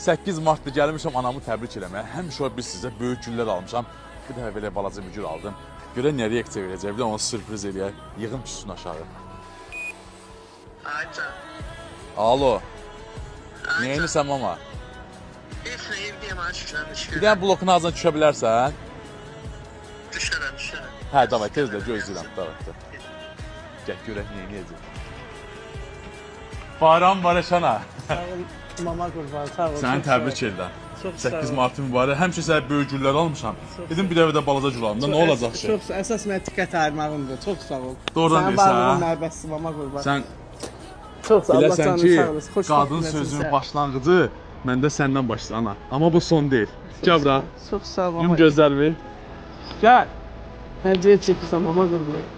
8 Mart'da gəlmişəm anamı təbrik eləməyə. Həmişə o bir sizə böyük güllər almışam. Bir dəfə belə balaca bir gül aldım. Görə nə reaksiya verəcək, bir də onu sürpriz eləyək. Yığım düşsün aşağı. Ayca. Alo. Neyinisən mama? Heç nə evdəyəm, aşkına Bir düşürəm. dənə blokun ağzına düşə bilərsən? Düşərəm. Hə, davay, tezlə gözləyirəm. Davay. Gəl görək nə edəcək. Bayram Barışana. Sağ ol, mama qurban, sağ ol. Səni təbrik edirəm. Çox sağ ol. 8 Martın mübarək. Həmişə sənə böyük güllər almışam. Dedim bir dəfə də balaca gül alım da nə olacaq ki? Çox əsas mən diqqət ayırmağımdır. Çox sağ ol. Doğrudan Sənin deyirsən, varlığın hə? nərbəsi mama qurban. Sən Çox sağ ol. biləsən ki, Xoş qadın sözünün başlanğıcı məndə səndən başlayır ana. Amma bu son deyil. Gəl bura. Çox sağ ol Yum mama. gözlər ver. Gəl. Hədiyyə çəkirsən mama qurban.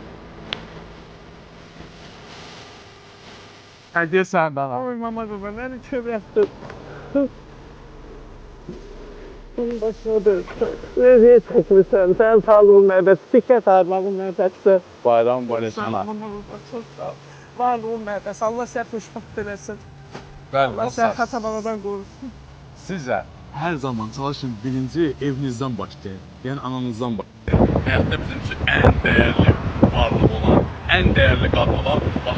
Hədiyyə səndən ana. Oy mama qurban, məni kövrətdin. Bunun başınadır. Hədiyyə çəkirsən, sən sağ ol nərbəsi. Diqqət ayırmağın nərbəsi. Bayram Sağ ol Barışana. mama qurban, çox sağ ol. Varlığın nərbəsi. Allah səni xoşbəxt eləsin. Bəli, Allah səni xətabanadan qorusun. Sizə hər zaman çalışın birinci evinizdən başlayın. Yəni ananızdan başlayın. Həyatda bizim üçün ən dəyərli varlıq olan, ən dəyərli qadın olan bax